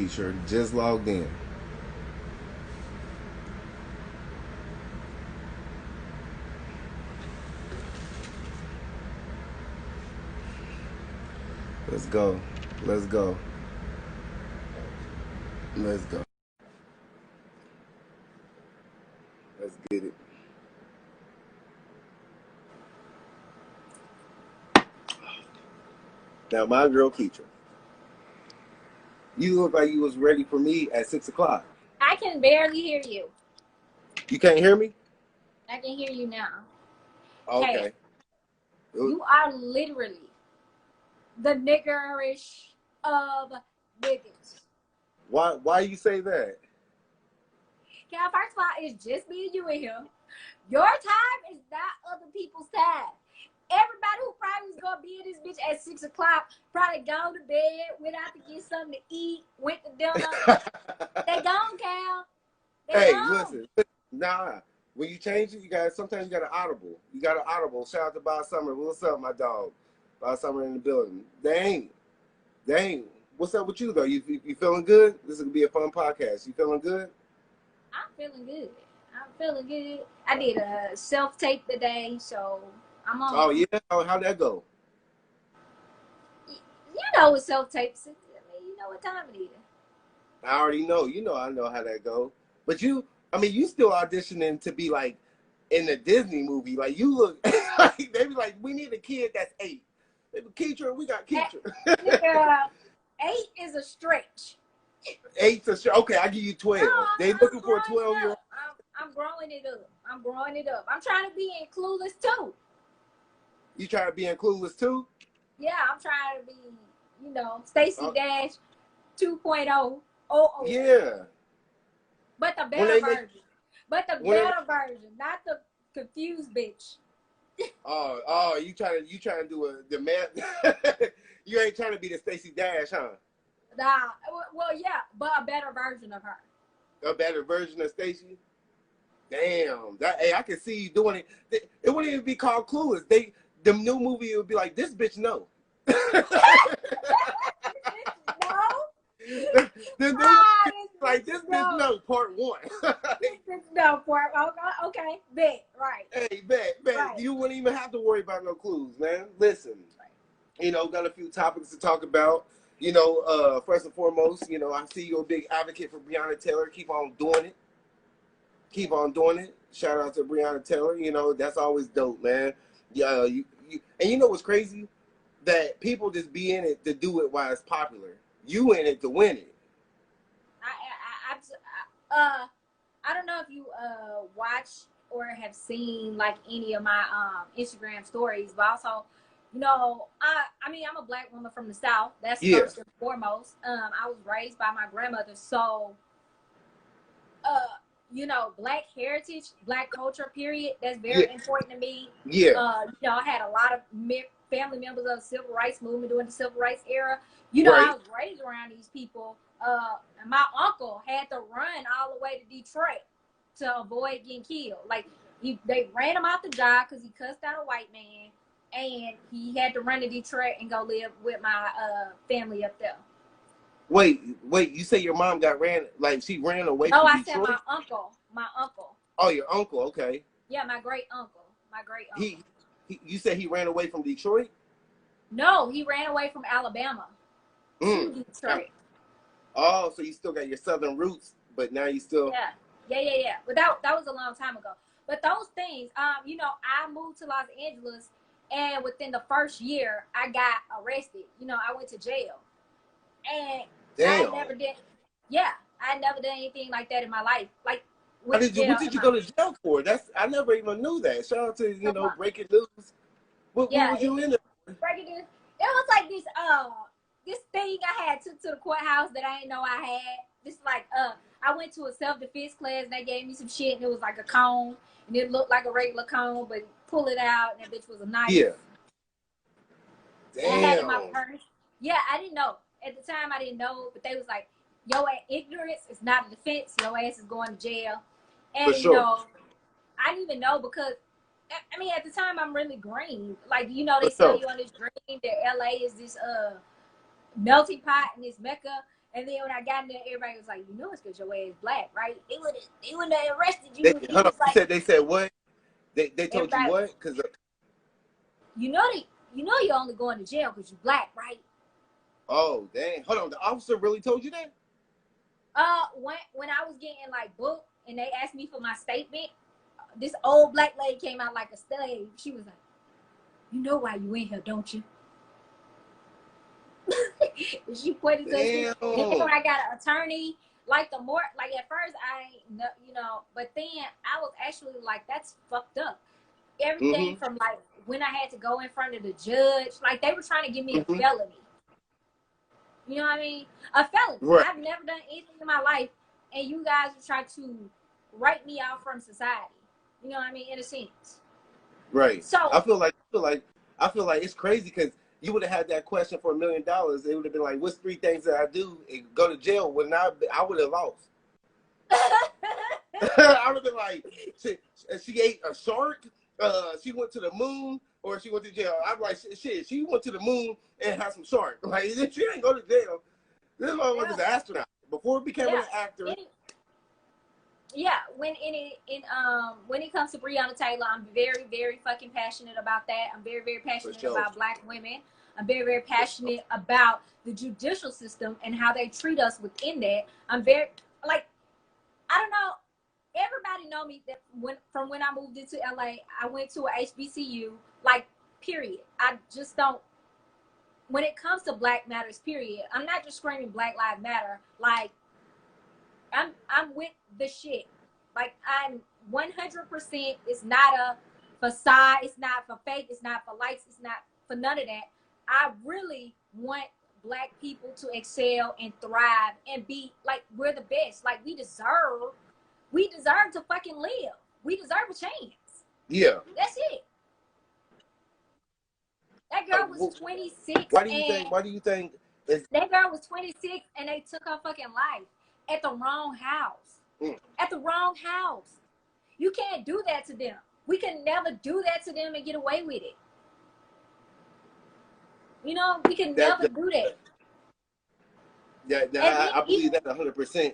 teacher. Just logged in. Let's go. Let's go. Let's go. Let's get it. Now, my girl Ketra, you look like you was ready for me at 6 o'clock. I can barely hear you. You can't hear me? I can hear you now. Okay. Hey, you are literally the niggerish of niggas. Why you say that? Yeah, first of all, it's just me and you in here. Your time is not other people's time. Everybody who probably was gonna be in this bitch at 6 o'clock probably gone to bed, went out to get something to eat, went to dinner. They gone, Cal. Hey, listen. Nah. When you change it, sometimes you got an audible. You got an audible. Shout out to Bob Summer. What's up, my dog? Bob Summer in the building. Dang. What's up with you though? You feeling good? This is gonna be a fun podcast. You feeling good? I'm feeling good. I did a self-tape today, so I'm on. Oh yeah? How'd that go? You know what self-tapes is. I mean, you know what time it is. I already know. I know how that go. But you still auditioning to be like in the Disney movie. Like you look like they be like, we need a kid that's 8. They be, Ketra, we got Ketra. 8 is a stretch. 8's a stretch. Okay, I give you 12. No, They looking for a 12-year-old. I'm growing it up. I'm trying to be in Clueless too. You trying to be in Clueless too? Yeah, I'm trying to be, Stacey Dash 2.0. Yeah. But the better version. Not the confused bitch. Oh, you trying to do the man? You ain't trying to be the Stacey Dash, huh? Nah, well, yeah, but a better version of her. A better version of Stacey? Damn, I can see you doing it. It wouldn't even be called Clueless. The new movie would be like, this bitch no. The new like this bitch no part 1. No part. Okay, bet right. Hey, bet. Right. You wouldn't even have to worry about no clues, man. Listen, got a few topics to talk about. First and foremost, I see you're a big advocate for Breonna Taylor. Keep on doing it. Shout out to Breonna Taylor. That's always dope, man. Yeah, and you know what's crazy? That people just be in it to do it while it's popular. You in it to win it. I don't know if you watch or have seen like any of my Instagram stories, but also, I'm a Black woman from the South. That's first and foremost. I was raised by my grandmother, so Black heritage, Black culture, period. That's very important to me. Yeah. I had a lot of family members of the Civil Rights movement during the Civil Rights era. Right. I was raised around these people. And my uncle had to run all the way to Detroit to avoid getting killed. Like, they ran him out the job because he cussed out a white man, and he had to run to Detroit and go live with my family up there. Wait, you say your mom she ran away from Detroit? Oh, I said my uncle. Oh, your uncle, okay. Yeah, my great uncle. You said he ran away from Detroit? No, he ran away from Alabama to Detroit. Oh, so you still got your Southern roots, but now you still... Yeah. But that was a long time ago. But those things, I moved to Los Angeles, and within the first year, I got arrested. I went to jail. And damn. I never did anything like that in my life. Like, what did you go to jail for? I never even knew that. Shout out to, breaking news. What was you in there? Breaking news. It was like this thing I had took to the courthouse that I didn't know I had. This I went to a self-defense class and they gave me some shit and it was like a cone and it looked like a regular cone, but pull it out and that bitch was a knife. Yeah. Damn. And I had it in my purse. Yeah, I didn't know. At the time I didn't know, but they was like, yo, ignorance is not a defense. Your ass is going to jail. And for sure. I didn't even know because at the time I'm really green. Like, they say you on this dream that LA is this melting pot and this Mecca. And then when I got in there, everybody was like, you know it's because your ass black, right? They wouldn't have arrested you if you Hold on. was like, They said what? They told you what? Because you know you're only going to jail because you black, right? oh dang, hold on. The officer really told you that? When I was getting like booked and they asked me for my statement, this old black lady came out like a slave. She was like, you know why you in here, don't you? She pointed to me. Then when I got an attorney, like the more, like at first I ain't, you know, but then I was actually like, that's fucked up. Everything from like when I had to go in front of the judge, like they were trying to give me a felony. You know what I mean? A felony. Right. I've never done anything in my life, and you guys are trying to write me out from society. You know what I mean? In a sense. Right. So I feel like it's crazy because you would have had that question for $1 million. It would have been like, what's 3 things that I do and go to jail? When I would have lost. I would have been like, she ate a shark. She went to the moon, or she went to jail. I'm like, shit. She went to the moon and had some shark. Like she didn't go to jail. This motherfucker was an astronaut before becoming an actor. When it comes to Breonna Taylor, I'm very, very fucking passionate about that. I'm very, very passionate about black women. I'm very, very passionate about the judicial system and how they treat us within that. I'm very, like, I don't know. Everybody know me that from when I moved into LA, I went to a HBCU, like, period. I just don't, when it comes to Black Matters, period, I'm not just screaming Black Lives Matter. Like, I'm with the shit. Like, I'm 100%. It's not a facade. It's not for fake. It's not for likes. It's not for none of that. I really want black people to excel and thrive and be like, we're the best. Like, we deserve to fucking live. We deserve a chance. Yeah. That's it. That girl was 26. Why do you think that girl was 26 and they took her fucking life at the wrong house? At the wrong house. You can't do that to them. We can never do that to them and get away with it. You know, we can never do that. Yeah, I believe that 100%.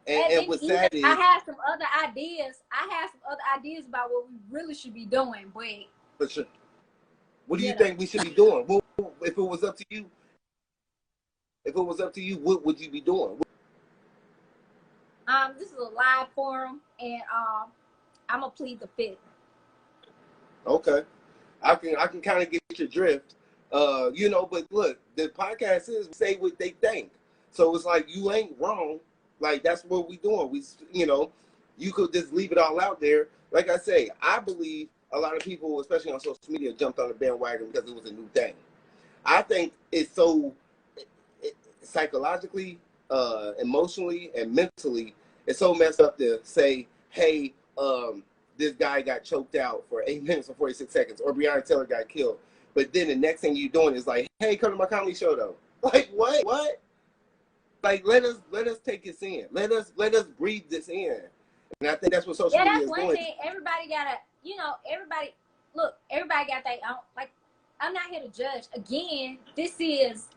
And what's sad is I have some other ideas. About what we really should be doing, but sure. What do you think we should be doing? If it was up to you, what would you be doing? This is a live forum, and I'm gonna plead the fifth. Okay, I can kind of get your drift. You know, but look, the podcast is say what they think, so it's like you ain't wrong. Like, that's what we doing. We, you know, you could just leave it all out there. Like I say, I believe a lot of people, especially on social media, jumped on the bandwagon because it was a new thing. I think it's so psychologically, emotionally, and mentally, it's so messed up to say, hey, this guy got choked out for 8 minutes and 46 seconds, or Breonna Taylor got killed. But then the next thing you're doing is like, hey, come to my comedy show, though. Like, what? What? Like, let us take this in. Let us breathe this in. And I think that's what social media is doing. Yeah, that's one thing. Everybody gotta, you know, everybody got their own. Like, I'm not here to judge. Again, this is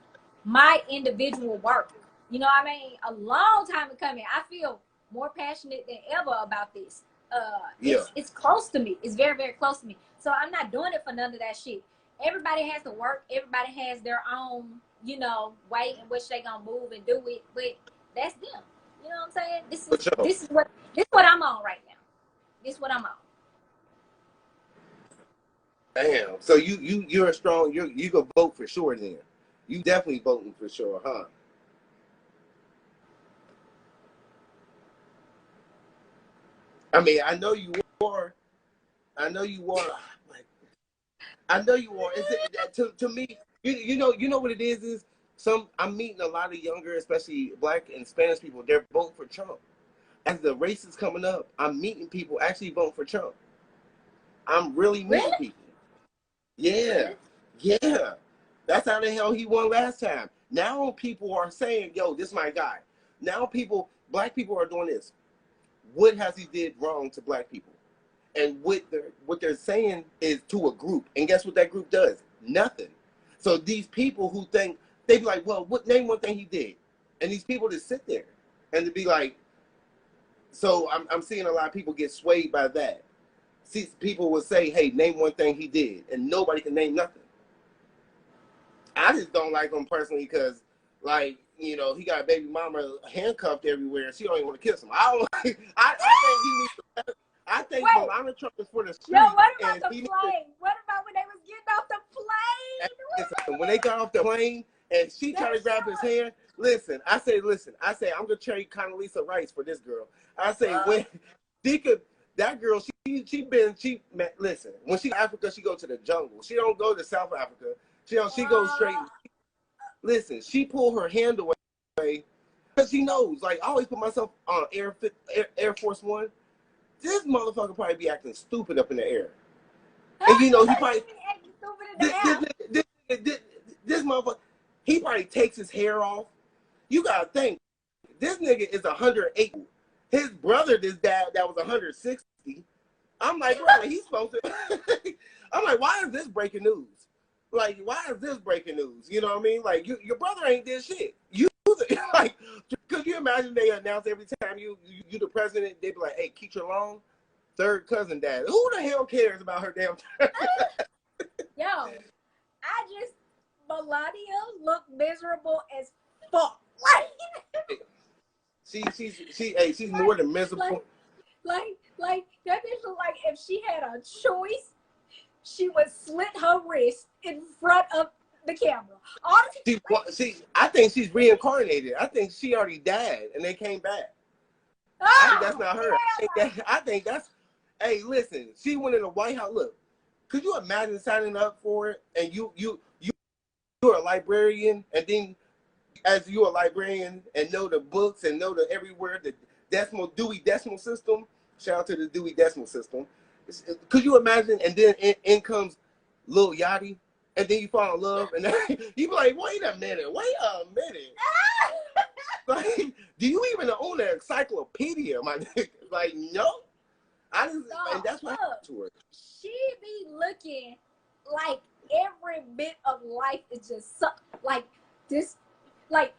my individual work. You know what I mean? A long time coming. I feel more passionate than ever about this. It's close to me. It's very, very close to me. So I'm not doing it for none of that shit. Everybody has to work. Everybody has their own, you know, way in which they gonna move and do it. But that's them. You know what I'm saying? This is what I'm on right now. This is what I'm on. Damn. So you're a strong. You go vote for sure then. You definitely voting for sure, huh? I mean, I know you are. I know you are. Is it, to me, you know what it is I'm meeting a lot of younger, especially Black and Spanish people. They're voting for Trump. As the race is coming up, I'm meeting people actually voting for Trump. I'm really meeting people. Yeah. Yeah. That's how the hell he won last time. Now people are saying, yo, this is my guy. Now Black people are doing this. What has he did wrong to Black people? And what they're saying is to a group. And guess what that group does? Nothing. So these people who think, they be like, well, name one thing he did. And these people just sit there and to be like, so I'm seeing a lot of people get swayed by that. See, people will say, hey, name one thing he did, and nobody can name nothing. I just don't like him personally because, like, you know, he got a baby mama handcuffed everywhere. She don't even want to kiss him. I think he needs to. I think Melania Trump is for the street. Yo, what about the plane? What about when they was getting off the plane? Listen, when they got off the plane and she tried to grab his hand, listen, I say, I'm gonna trade Condoleezza Rice for this girl. I say when she could. That girl, listen, when she Africa, she go to the jungle. She don't go to South Africa. She goes straight. Listen, she pulled her hand away because she knows. Like, I always put myself on Air Force One. This motherfucker probably be acting stupid up in the air. And you know, he probably this motherfucker, he probably takes his hair off. You gotta think, this nigga is 108. His brother, this dad, that was 160. I'm like, bro, he's supposed to. I'm like, why is this breaking news? Like, why is this breaking news? You know what I mean? Like, your brother ain't did shit. You like, could you imagine they announce every time you the president, they be like, hey, Ketra Long, third cousin dad. Who the hell cares about her damn? Yo, Melania look miserable as fuck. She's more than miserable. Like that bitch look like if she had a choice, she would slit her wrist in front of the camera. I think she's reincarnated. I think she already died and they came back. I think that's not her. I think that's. Hey, listen, she went in the White House. Look, could you imagine signing up for it and you're a librarian, and then as you're a librarian and know the books and know the everywhere the Dewey Decimal System. Shout out to the Dewey Decimal System. Could you imagine? And then in comes Lil Yachty, and then you fall in love, and then you be like, wait a minute. Like, do you even own an encyclopedia, my nigga? Like, no. And that's what happened to her. She be looking like every bit of life is just like this. Like,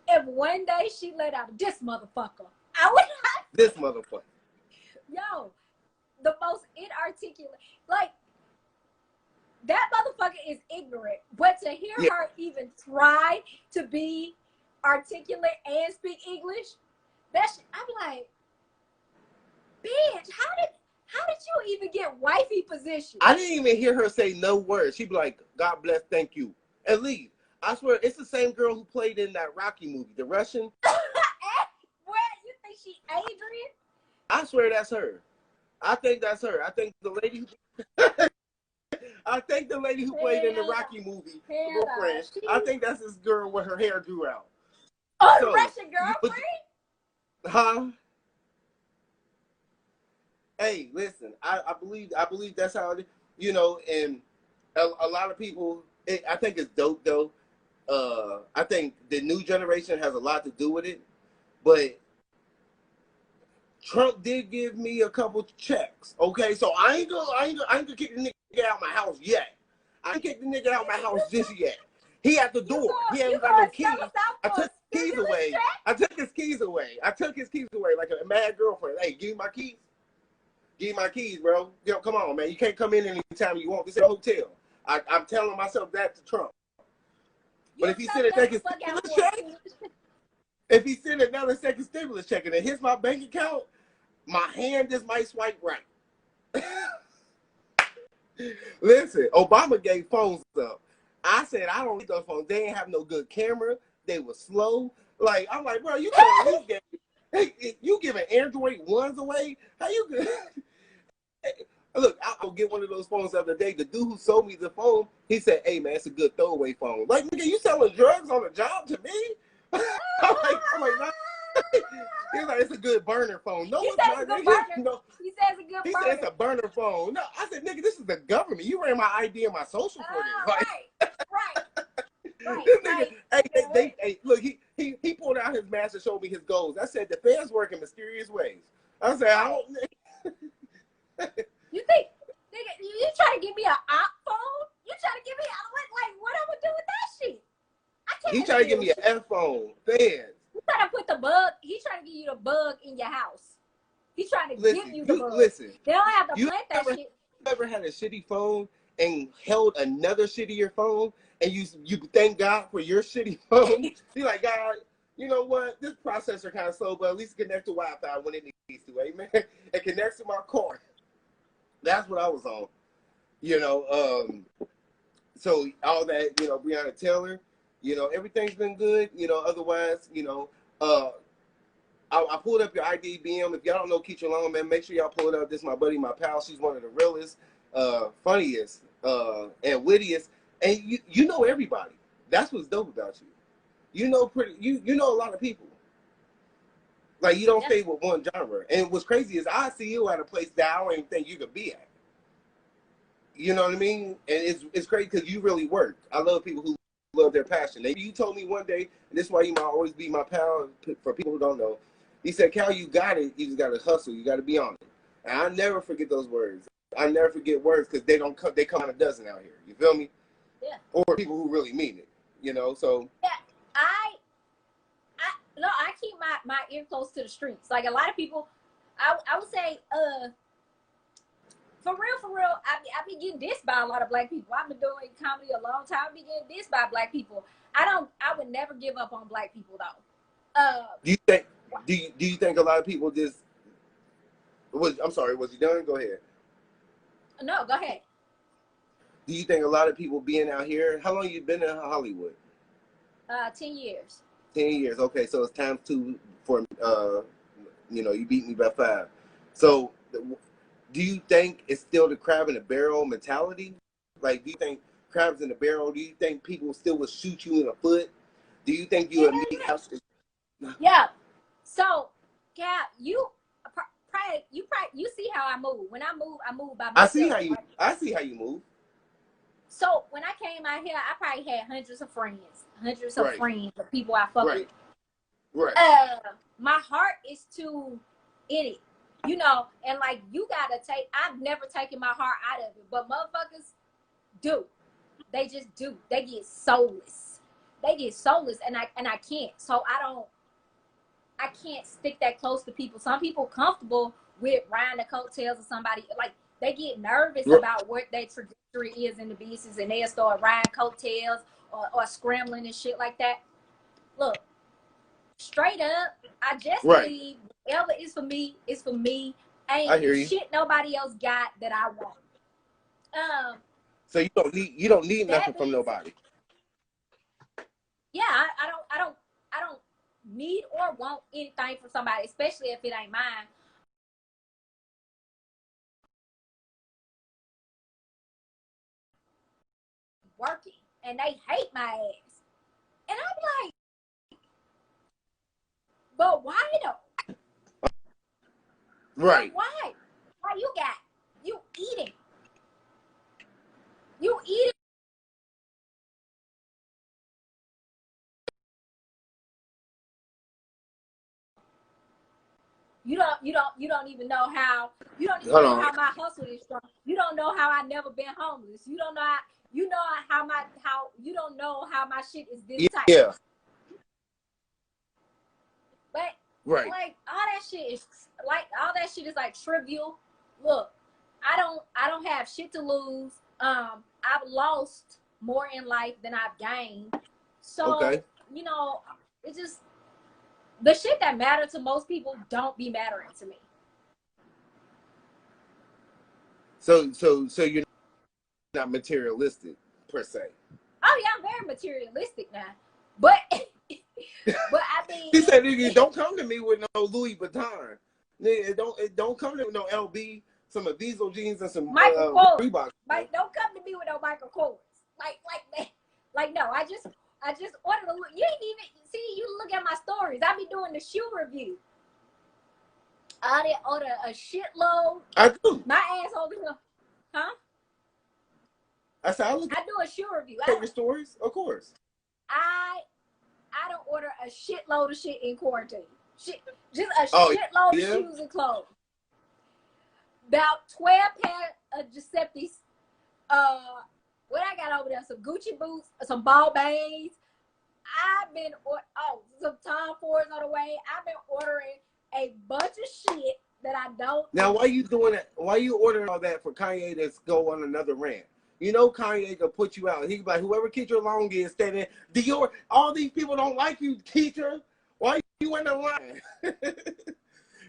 if one day she let out this motherfucker, I would not. This motherfucker. Yo, the most inarticulate. Like, that motherfucker is ignorant. But to hear her even try to be articulate and speak English, I'm like, bitch, how did you even get wifey position? I didn't even hear her say no words. She'd be like, God bless, thank you, and leave. I swear, it's the same girl who played in that Rocky movie, the Russian. What? You think she Adrian? I swear that's her. I think that's her. I think the lady who played in the Rocky movie, girlfriend. I think that's this girl with her hair drew out. Oh, the Russian girlfriend? Huh? Hey, listen, I believe that's how it is, you know, and a lot of people, I think it's dope though. I think the new generation has a lot to do with it, but Trump did give me a couple checks. Okay, so I ain't gonna kick the nigga out my house yet. I ain't kick the nigga out my house just yet. He at the door. He ain't got no keys. I took his keys away. I took his keys away like a mad girlfriend. Hey, give me my keys. Give me my keys, bro. Yo, come on, man. You can't come in anytime you want. This is a hotel. I'm telling myself that to Trump. But if he sent a second stimulus check, and it hits my bank account, my hand just might swipe right. Listen, Obama gave phones up. I said, I don't need those phones. They ain't have no good camera. They were slow. Like, I'm like, bro, you can at least get, you giving Android ones away? How you good? Look, I'll get one of those phones the other day. The dude who sold me the phone, he said, hey, man, it's a good throwaway phone. Like, nigga, you selling drugs on the job to me? I'm like, nah. He's like, it's a good burner phone. No, it's not. No. He says it's a good burner. He said it's a burner phone. No, I said, nigga, this is the government. You ran my ID and my social for this. Like, right. This nigga, hey, look, he pulled out his mask and showed me his goals. I said, the fans work in mysterious ways. I said, I don't. You think, nigga, you trying to give me an op phone? You trying to give me, like, what I'm gonna do with that shit? He trying to give me an F phone. Fans. He trying to put the bug. He trying to give you the bug in your house. He's trying to give you the bug. Listen. They don't have to plant that shit. You ever had a shitty phone and held another shittier phone, and you thank God for your shitty phone? You're like, God, you know what? This processor kind of slow, but at least it connects to Wi-Fi when it needs to. Amen. It connects to my car. That's what I was on. So all that, Breonna Taylor, everything's been good. Otherwise, I pulled up your IDBM. If y'all don't know Ketra Long, man, make sure y'all pull it up. This is my buddy, my pal. She's one of the realest, funniest, and wittiest. And you know everybody. That's what's dope about you. You know a lot of people. Like, you don't stay with one genre. And what's crazy is I see you at a place that I don't even think you could be at. You know what I mean? And it's crazy because you really work. I love people who love their passion. You told me one day, and this is why you might always be my pal for people who don't know. He said, Cal, you got it. You just got to hustle. You got to be on it. And I never forget those words. I never forget words because they come out a dozen out here. You feel me? Yeah. Or people who really mean it, so. Yeah, I keep my ear close to the streets. Like a lot of people, I would say, for real, I be getting dissed by a lot of black people. I've been doing comedy a long time. I be getting dissed by black people. I would never give up on black people though. Do you think a lot of people just I'm sorry, was he done? Go ahead. No, go ahead. Do you think a lot of people being out here, how long you been in Hollywood? 10 years. 10 years. Okay, so it's times 2 for you beat me by 5. So do you think it's still the crab in the barrel mentality? Like, do you think crabs in the barrel? Do you think people still would shoot you in the foot? Do you think you would meet house? Yeah. So, Cal, you see how I move. When I move by myself. I see how you move. So when I came out here, I probably had hundreds of friends of people I fuck with. Right. My heart is too in it, and like you gotta I've never taken my heart out of it, but motherfuckers do. They just do. They get soulless, and I can't. So I can't stick that close to people. Some people comfortable with riding the coattails of somebody. Like, they get nervous about what their trajectory is in the business, and they'll start riding coattails or scrambling and shit like that. Look, straight up, I just believe whatever is for me is for me. Ain't shit nobody else got that I want. So you don't need nothing from nobody. Yeah, I don't need or want anything from somebody, especially if it ain't mine. Working, and they hate my ass, and I'm like, but why though? Right. Like, why you eating you don't even know how how my hustle is strong. You don't know how I never been homeless. You don't know how you don't know how my shit is this tight. Yeah. But like all that shit is like trivial. Look, I don't have shit to lose. I've lost more in life than I've gained. So it's just the shit that matter to most people don't be mattering to me. So you're not materialistic per se. Oh yeah, I'm very materialistic now, but I mean, he said, "Nigga, don't come to me with no Louis Vuitton. Nigga, don't come to me with no LB, some Aviso jeans and some Michael Kors. Reebok. Like, don't come to me with no Michael Kors. Like no, I just ordered a. You ain't even see. You look at my stories. I be doing the shoe review. I did order a shitload. I do. My ass over here, huh? I said I do a shoe review. Your stories, of course. I don't order a shitload of shit in quarantine. Just a shitload of shoes and clothes. About 12 pair of Giuseppe's. What I got over there? Some Gucci boots, some ball bangs, I've been some Tom Fords on the way. I've been ordering a bunch of shit that I don't. Now, why you doing that? Why you ordering all that for Kanye to go on another rant? You know Kanye can put you out. He be like, whoever Ketra Long is standing, Dior. All these people don't like you, Ketra. Why you in the line?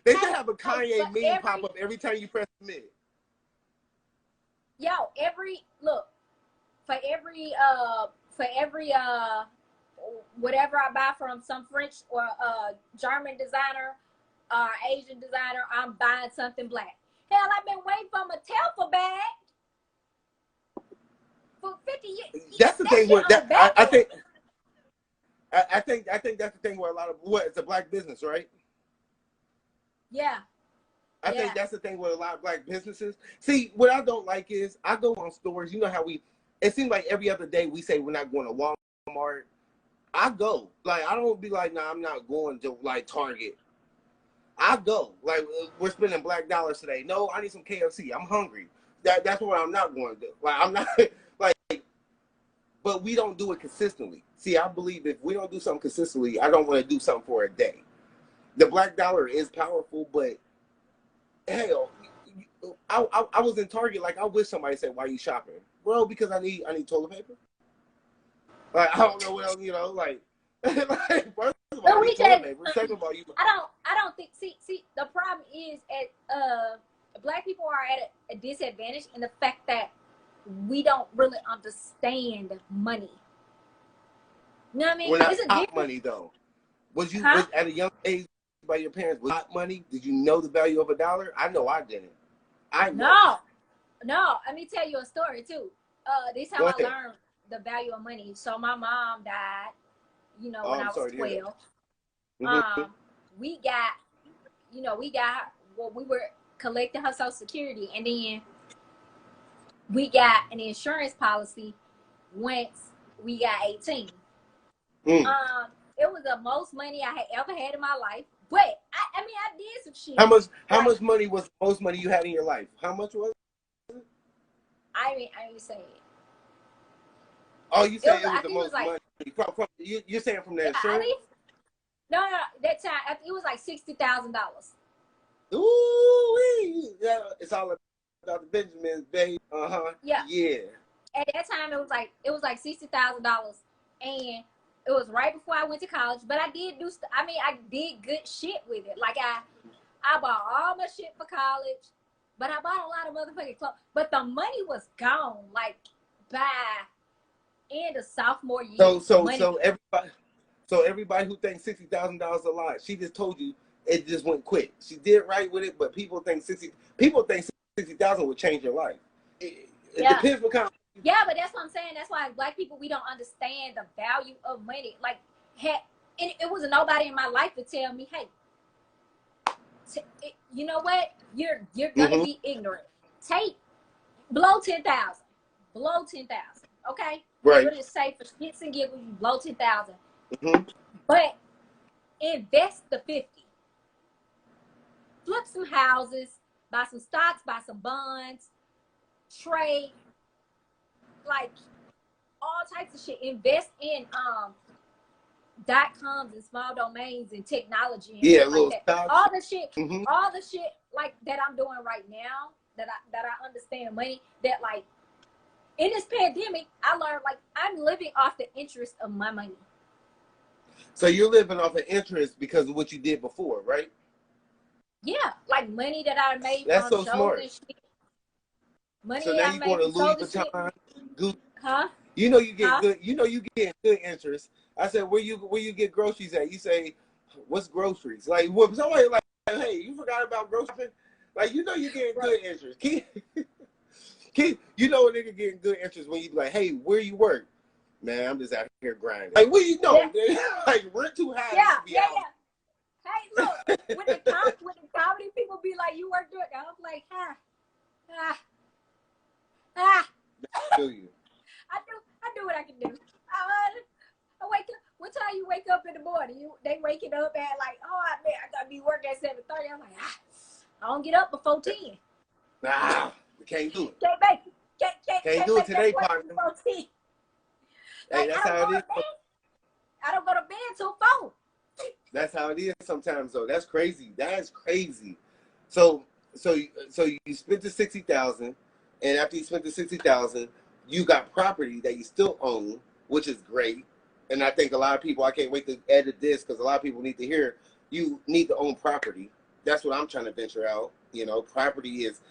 They should have a Kanye meme pop up every time you press submit. Yo, for every whatever I buy from some French or German designer or Asian designer, I'm buying something black. Hell, I've been waiting for my Telfa bag for 50 years. That's the thing with that. I think that's the thing where a lot of it's a black business, right? Yeah. I think that's the thing with a lot of black businesses. See, what I don't like is I go on stores. You know how it seems like every other day we say we're not going to Walmart. I go. Like, I don't be like, nah, I'm not going to, like, Target. I go. Like, we're spending black dollars today. No, I need some KFC. I'm hungry. That's what I'm not going to do. Like, I'm not, like, but we don't do it consistently. See, I believe if we don't do something consistently, I don't want to do something for a day. The black dollar is powerful, but hell, I was in Target. Like, I wish somebody said, "Why are you shopping, bro?" Because I need toilet paper. Like, I don't know what else, you know. Like, like first of all, I need toilet paper. Second of all, I don't think. See, the problem is black people are at a disadvantage in the fact that we don't really understand money. You know what I mean? We're not hot money though. Was you was at a young age by your parents was hot money? Did you know the value of $1? I know I didn't. No. Let me tell you a story too. This is how I learned the value of money. So my mom died, when I was 12. We were collecting her Social Security, and then we got an insurance policy once we got 18. It was the most money I had ever had in my life. But I did some shit. How much money was the most money you had in your life? How much was it? I didn't say it. Oh, you said it was the most money. You're saying from the insurance? No, that time it was like $60,000. Ooh, it's all about the Benjamins, baby. Yeah. At that time, it was like $60,000, and it was right before I went to college. But I did I did good shit with it. Like I bought all my shit for college, but I bought a lot of motherfucking clothes. But the money was gone, like by end of sophomore year. So everybody who thinks $60,000 a lot, she just told you it just went quick. She did right with it, but people think 60,000 would change your life. It depends what kind of. Yeah, but that's what I'm saying. That's why black people, we don't understand the value of money. Like, and it was nobody in my life to tell me, hey, you know what? You're gonna be ignorant. Blow 10,000. Blow 10,000. Okay. Right. We're just say for shits and giggles, you blow 10,000. But invest the 50. Flip some houses, buy some stocks, buy some bonds, trade, like all types of shit. Invest in .coms and small domains and technology and like that. All the shit like that I'm doing right now that I understand money, that like in this pandemic I learned like I'm living off the interest of my money. So you're living off of interest because of what you did before, right? Yeah, like money that I made from shows smart. And shit. Money so now you're going to Louis Vuitton, Gucci. Huh? You know you get good. You know you get good interest. I said, where you get groceries at? You say, what's groceries? Like, what somebody like, hey, you forgot about groceries? Like, you know you getting good interest. You know a nigga getting good interest when you be like, hey, where you work? Man, I'm just out here grinding. Like, what you know? Yeah. Like, rent too high. Yeah. Hey, look, when the comedy people be like, you work good, I'm like, I feel you. I do what I can do. I wake up. What time you wake up in the morning? They waking up at like, man, I gotta be working at 7:30. I'm like, I don't get up before 10. Nah, we can't do it. Can't make it. Can't do it today, partner. Hey, that's how it is. I don't go to bed till 4. That's how it is sometimes, though. That's crazy. That's crazy. So you spent the 60,000, and after you spent the 60,000, you got property that you still own, which is great. And I think a lot of people, I can't wait to edit this because a lot of people need to hear you need to own property. That's what I'm trying to venture out. You know, property is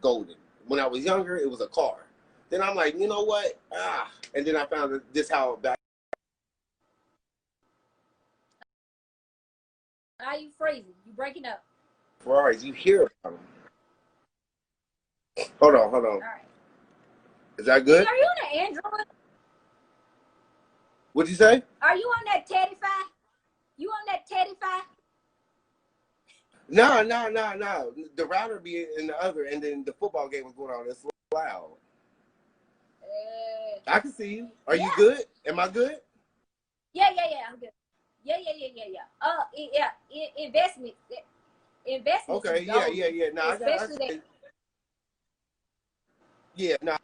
golden. When I was younger, it was a car. Then I'm like, you know what? And then I found this how back. Are you freezing? You breaking up? Ferraris, you hear about them. Hold on. All right. Is that good? Are you on an Android? What'd you say? Are you on that Teddy-Fi? You on that Teddy-Fi? No. The router be in the other, and then the football game was going on. It's loud. I can see you. Are you good? Am I good? Yeah, I'm good. Yeah. Investment. Okay, yeah. No,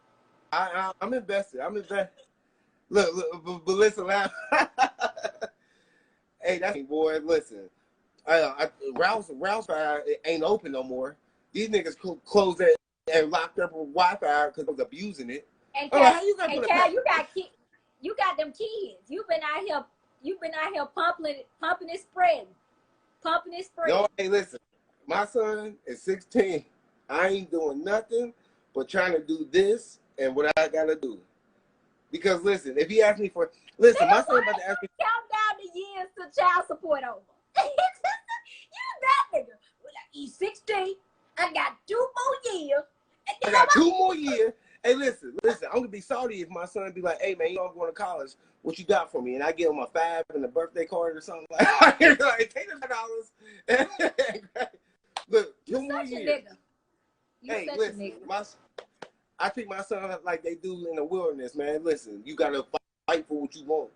I'm invested. Look, but listen, laugh. Hey, that's boy. Listen, Ralph's ain't open no more. These niggas closed that and locked up with Wi-Fi because I was abusing it. And Cal, you got them kids. You've been out here pumping and spreading. No, hey, listen. My son is 16. I ain't doing nothing but trying to do this and what I gotta do. Because listen, if he asked me for my son about to ask me. Count down the years to child support over. You that nigga. He's 16. I got 2 more years. I got 2 more years. Hey, listen. I'm gonna be salty if my son be like, "Hey, man, you know I'm going to college. What you got for me?" And I give him a 5 and a birthday card or something like. Like take the $5. Look, 2 more years. Hey, listen, I treat my son like they do in the wilderness, man. Listen, you gotta fight for what you want.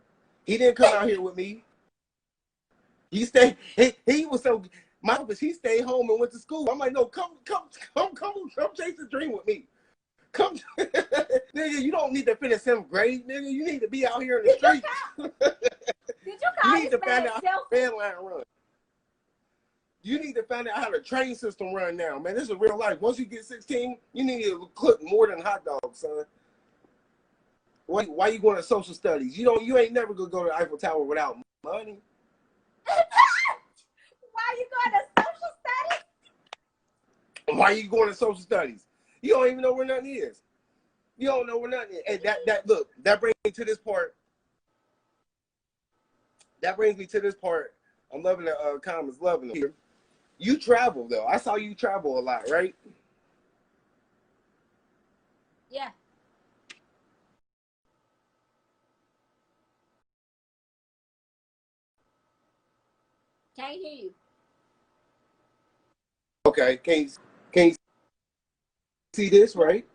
He didn't come out here with me. He stayed. He was so. He stayed home and went to school. I'm like, no, come chase the dream with me. Come, nigga, you don't need to finish 7th grade, nigga. You need to be out here in the streets. Did you call You need to find out how the selfie? fan line run. You need to find out how the train system run now, man. This is real life. Once you get 16, you need to cook more than hot dogs, son. Why you going to social studies? You ain't never gonna go to the Eiffel Tower without money. Why you going to social studies? Why you going to social studies? You don't even know where nothing is. You don't know where nothing is. And that brings me to this part. That brings me to this part. I'm loving the comments, loving them here. You travel though. I saw you travel a lot, right? Yeah. Can't hear you. Okay. Can you see this, right?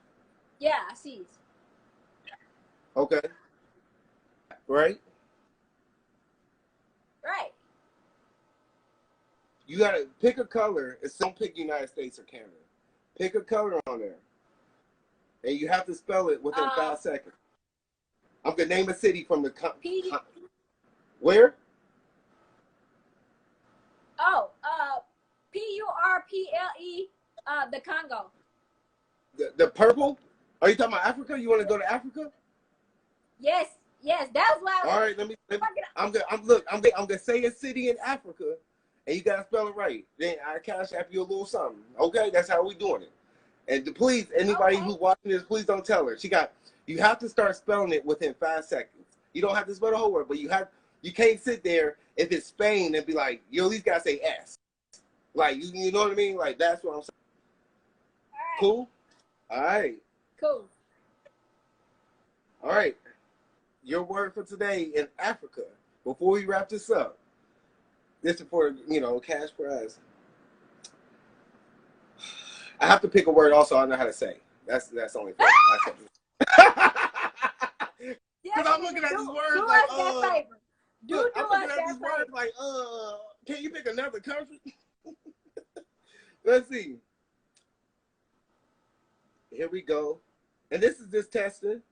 Yeah, I see it. Okay. Right? Right. You gotta pick a color. Don't pick United States or Canada. Pick a color on there. And you have to spell it within 5 seconds. I'm gonna name a city from the where? Oh, PURPLE, the Congo. The purple? Are you talking about Africa? You want to go to Africa? Yes, that's why. All right, I'm gonna say a city in Africa, and you gotta spell it right. Then I cash app you a little something. Okay, that's how we doing it. And please, anybody who's watching this, please don't tell her. You have to start spelling it within 5 seconds. You don't have to spell the whole word, but you can't sit there if it's Spain and be like, you at least gotta say S. Like you know what I mean? Like that's what I'm saying. Cool? All right. Cool. All right. Your word for today in Africa. Before we wrap this up, this is for cash prize. I have to pick a word also I know how to say. That's only fair. Because I'm looking at these words like, can you pick another country? Let's see. Here we go. And this is just testing.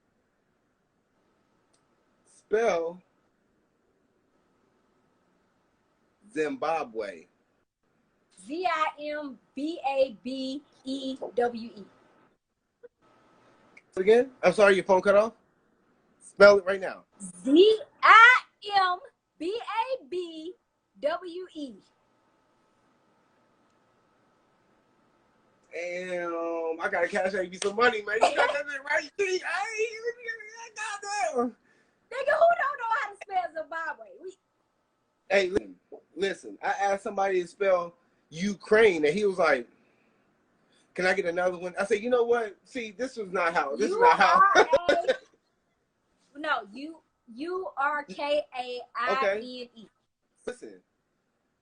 spell Zimbabwe? Zimbabewe. Again? I'm sorry, your phone cut off? Spell it right now. Zimbabewe. Damn, I gotta cash out you some money, man. You got that right, T. Goddamn. Nigga, who don't know how to spell Zimbabwe? Hey, listen. I asked somebody to spell Ukraine, and he was like, "Can I get another one?" I said, "You know what? See, this is not how. No, URKAINE. Okay. Listen,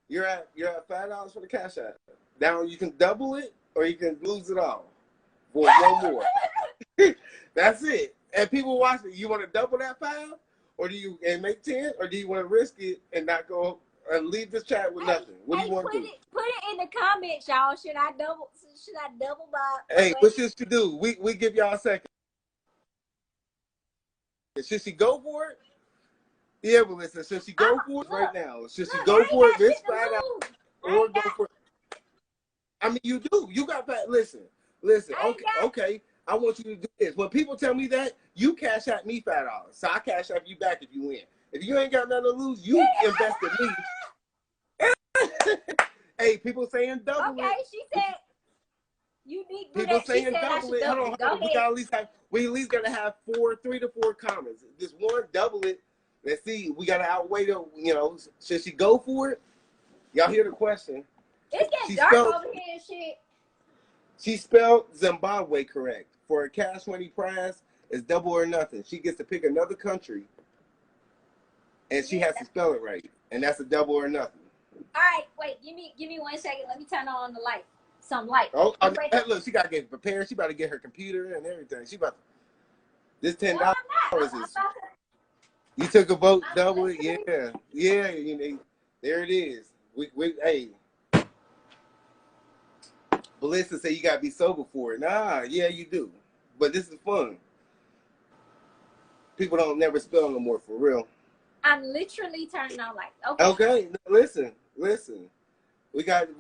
you're at $5 for the cash app. Now you can double it, or you can lose it all for one more. That's it. And people watch it. You want to double that 5, or do you make 10, or do you want to risk it and not go and leave this chat with nothing? What do you want to do? Put it in the comments, y'all. Should I double my? Hey, what should she do? We give y'all a second. Should she go for it? Yeah, but listen, should she go for it right now? Should she go for it this $5 or go for it? I mean, you do. You got that. Listen. Okay. I want you to do this. When people tell me that, you cash out me $5. So I cash out you back if you win. If you ain't got nothing to lose, you invest in me. Hey, people saying double it. Okay, she said you need to do people that. saying She said double it. Hold on. We at least gotta have 3 to 4 comments. Just one, double it. Let's see. We gotta outweigh the. Should she go for it? Y'all hear the question? It's getting dark over here and shit. She spelled Zimbabwe correct. For a cash money prize, it's double or nothing. She gets to pick another country, and she has to spell it right, and that's a double or nothing. All right, wait. Give me 1 second. Let me turn on the light. Some light. Oh, look, she gotta get prepared. She about to get her computer and everything. She about to, this $10 is. You took a vote, double it, yeah. There it is. Hey. Melissa say you gotta be sober for it. Nah, yeah, you do. But this is fun. People don't never spell no more for real. I'm literally turning on lights. Okay. Listen. We got.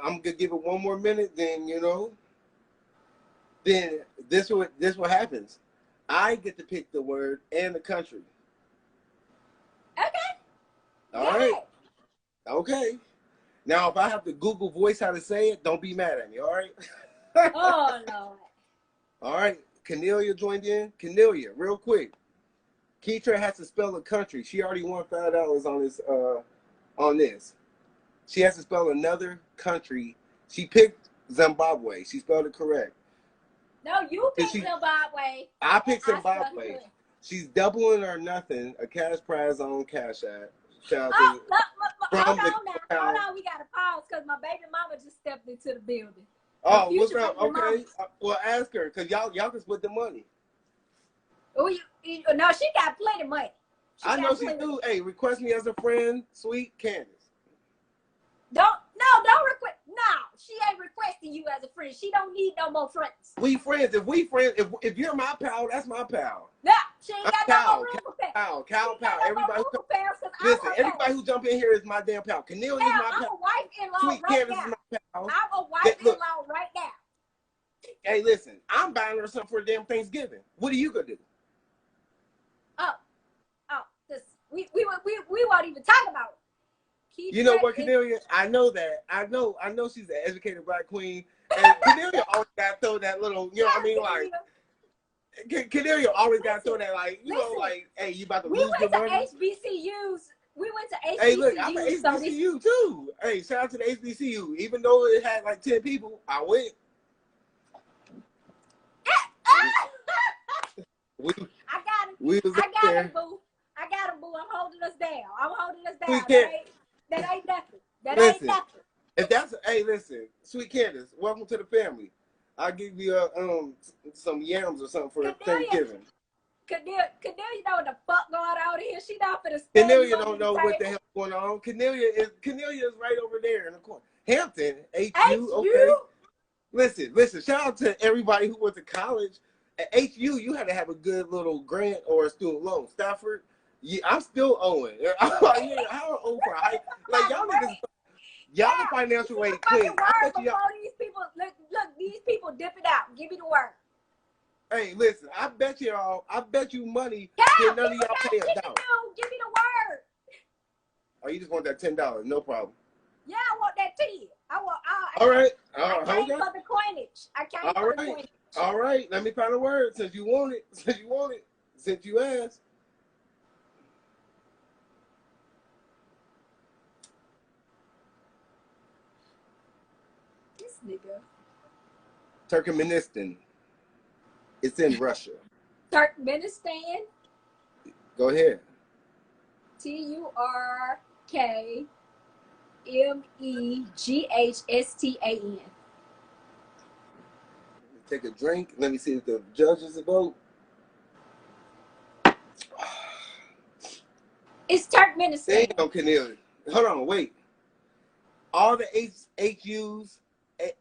I'm gonna give it one more minute. Then Then this what happens. I get to pick the word and the country. Okay. All right. Okay. Now, if I have to Google voice how to say it, don't be mad at me, all right? Oh, no. All right. Cornelia joined in. Cornelia, real quick. Ketra has to spell a country. She already won $5 on this. She has to spell another country. She picked Zimbabwe. She spelled it correct. No, you picked Zimbabwe. I picked Zimbabwe. She's doubling or nothing. A cash prize on Cash App. Hold on, we got to pause because my baby mama just stepped into the building. Oh, what's up? Okay. Well, ask her because y'all can split the money. No, she got plenty of money. I know she do. Hey, request me as a friend, Sweet Candace. Don't request. No, she ain't requesting you as a friend. She don't need no more friends. We friends. If you're my pal, that's my pal. No, she ain't got no more room for pals. Pal. Everybody who jump in here is my damn pal. Cornelia is my pal. I'm a wife-in-law Sweet right Candace now. is my pal. I'm a wife-in-law right now. Hey, listen, I'm buying her something for damn Thanksgiving. What are you gonna do? We won't even talk about it. You know what, Cornelia? I know that. I know she's an educated black queen. And Cornelia always got to throw that little, you know what I mean? Like, Cornelia always got to throw that, like, hey, you about to lose your money? We went to HBCUs. Hey, look, I'm an HBCU too. Hey, shout out to the HBCU. Even though it had like 10 people, I went. I got him. I got him, boo. I'm holding us down. That ain't nothing. Ain't nothing. If that's listen, Sweet Candace, welcome to the family. I'll give you some yams or something for Thanksgiving. Cornelia know what the fuck going on here. She not finna spend. Cornelia don't know what the hell going on. Cornelia is right over there in the corner. Hampton, HU, okay. Listen. Shout out to everybody who went to college. At HU, you had to have a good little grant or a student loan. Stafford, Yeah, I'm still owing. I'm like, yeah, I don't owe for a hike. Like y'all niggas, y'all the financial aid queen. I bet you y'all. These people, look, these people dip it out. Give me the word. Hey, listen, I bet you money Yeah, that none of y'all pay a dollar. Give me the word. Oh, you just want that $10? No problem. Yeah, I want that 10. All right. I came for the coinage. I came for the coinage. All right. Let me find a word since you want it. Since you asked. This nigga. Turkmenistan. It's in Russia. Turkmenistan. Go ahead. TurkMeghstan. Take a drink. Let me see if the judges vote. It's Turkmenistan. Damn, Cornelia. Hold on, wait. All the HUs,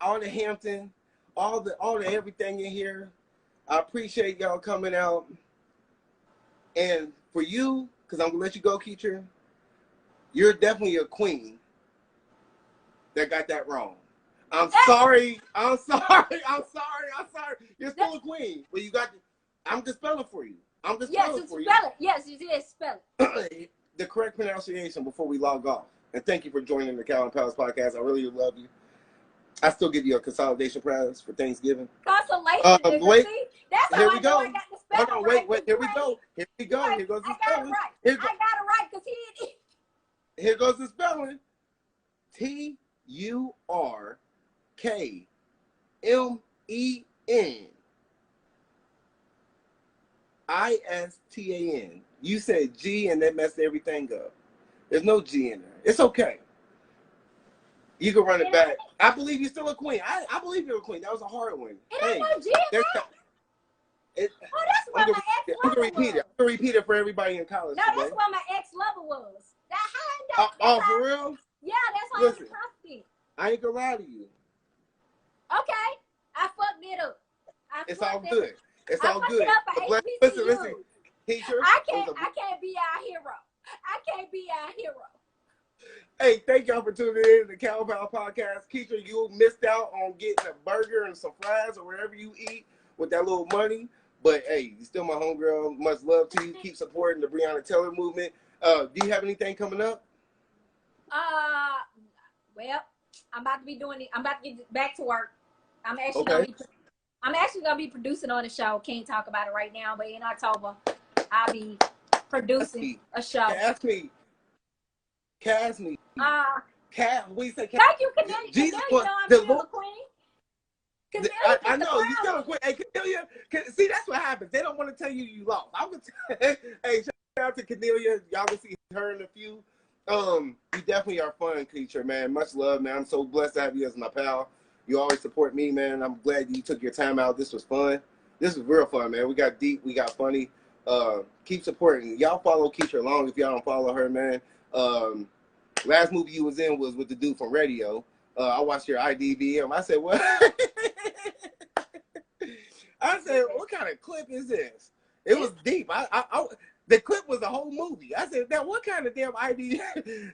all the Hampton, all the everything in here. I appreciate y'all coming out. And for you, because I'm gonna let you go, Ketra, you're definitely a queen that got that wrong. I'm sorry. You're still a queen, but you got. I'm just spelling for you. Yes, it is spell it. The correct pronunciation before we log off. And thank you for joining the KalNPalsPodcast. I really love you. I still give you a consolidation prize for Thanksgiving. Consolation. Wait. See? That's Here how we I go. know I got the spelling Hold on, right. wait. Here we go. Here goes the spelling. I got it right because he. Here goes the spelling. TurkMenistan. You said G and that messed everything up. There's no G in there. It's okay. You can run it back. I believe you're still a queen. I believe you're a queen. That was a hard one. It ain't no G in there. That's what my ex-lover was. I'm gonna repeat it for everybody in college. No, that's what my ex-lover was. For real? Yeah, that's why I'm constant. I ain't gonna lie to you. Okay, I fucked it up. It's all good. It's all good. Listen, teacher. I can't be our hero. Hey, thank y'all for tuning in to the KalNPalsPodcast. Ketra, you missed out on getting a burger and some fries or wherever you eat with that little money. But hey, you're still my homegirl. Much love to you. Keep supporting the Breonna Taylor movement. Do you have anything coming up? Well, I'm about to be doing it. I'm about to get back to work. I'm actually gonna be producing on the show. Can't talk about it right now, but in October, I'll be producing a show. Cast me. We say cast. Thank you, Cornelia. Jesus, I'm still a queen. I know you still a queen. Hey, Cornelia, see that's what happens. They don't want to tell you lost. I'm gonna hey, shout out to Cornelia. Y'all can see her in a few. You definitely are fun, Ketra, man. Much love, man. I'm so blessed to have you as my pal. You always support me, man. I'm glad you took your time out. This was fun. This was real fun, man. We got deep. We got funny. Keep supporting. Y'all follow Ketra along if y'all don't follow her, man. Last movie you was in was with the dude from Radio. I watched your IDBM. I said, what? I said, what kind of clip is this? It was deep. The clip was a whole movie. I said, now what kind of damn ID?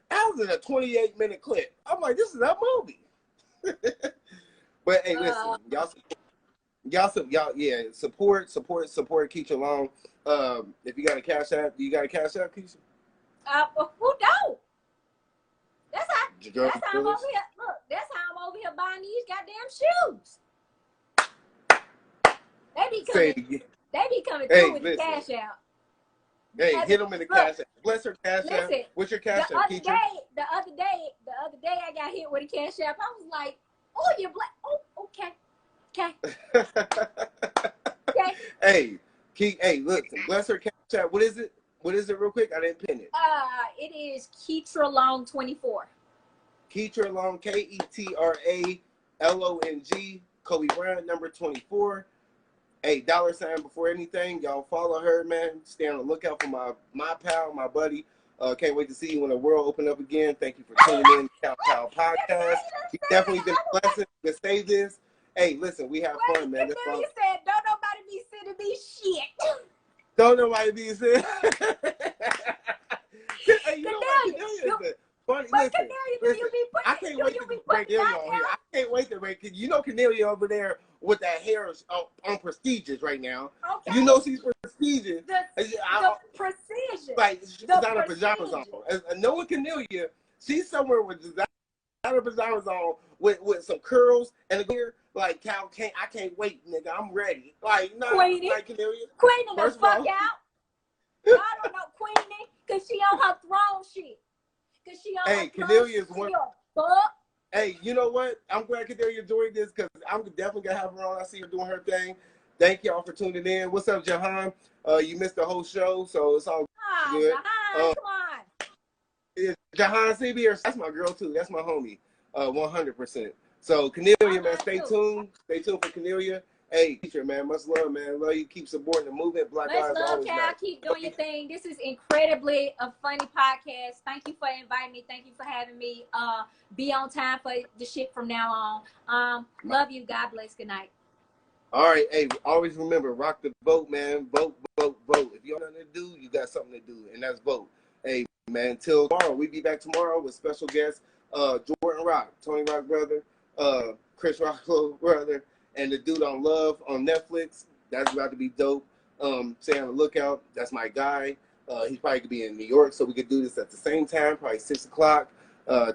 That was in a 28-minute clip. I'm like, this is a movie. But hey, listen, y'all, support Keisha Long. If you got a cash app, Keisha? Who don't? That's how I'm over here. Look, that's how I'm over here buying these goddamn shoes. They be coming through with the cash out. Hey, hit them in the cash app. Bless her cash app. What's your cash app, Keisha? The other day, I got hit with a cash app. I was like, oh, you're black. Oh, okay. Hey, look, bless her cash app. What is it? Real quick? I didn't pin it. It is Ketra Long 24. Ketra Long, KetraLong, Kobe Bryant, number 24. Hey, $sign before anything. Y'all follow her, man. Stay on the lookout for my pal, my buddy. Can't wait to see you when the world open up again. Thank you for tuning in to KalNPalsPodcast. You definitely been a blessing to say this. Hey, listen, we have fun, man. You said, don't nobody be sending me shit. Don't nobody be saying. Hey, you know what? Cornelia, Funny. but Listen, Cornelia, do listen. you be putting, I can't wait to bring it out Cornelia on here. I can't wait to bring. You know Cornelia over there with that hair on prestigious right now. Okay. You know she's prestigious. The precision. Like she's the got her pajamas on. Knowing Cornelia, she's somewhere with designer pajamas on with some curls and a gear. Like Cal, I can't wait, nigga. I'm ready. Like no, Queenie, like Cornelia. Queenie, the fuck out. Y'all don't know Queenie because she on her throne shit. Because she on her throne shit. Hey, you know what? I'm glad Ketra enjoyed this because I'm definitely gonna have her on. I see her doing her thing. Thank y'all for tuning in. What's up, Jahan? You missed the whole show, so it's all good. Jahan, come on. Jahan CB, that's my girl too. That's my homie. 100%. So Cornelia, man, stay tuned. Stay tuned for Cornelia. Hey, teacher, man, much love, man. Love you. Keep supporting the movement. Black Lives always matter. Keep doing your thing. This is incredibly a funny podcast. Thank you for inviting me. Thank you for having me. Be on time for the shit from now on. Love you. God bless. Good night. All right. Hey, always remember, rock the vote, man. Vote, vote, vote. If you don't have nothing to do, you got something to do, and that's vote. Hey, man, until tomorrow. We'll be back tomorrow with special guests, Jordan Rock, Tony Rock brother, Chris Rock brother, and the dude on Love on Netflix. That's about to be dope. Stay on the lookout. That's my guy. He probably could be in New York, so we could do this at the same time, probably 6 o'clock.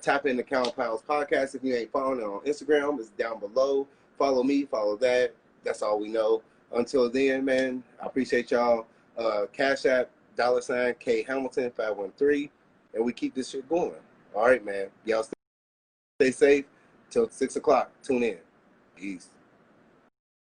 Tap in the KalNPalsPodcast. If you ain't following it on Instagram, it's down below. Follow me, follow that. That's all we know. Until then, man, I appreciate y'all. Cash App, $ K Hamilton 513, and we keep this shit going. All right, man. Y'all stay safe. Till 6 o'clock. Tune in. Peace.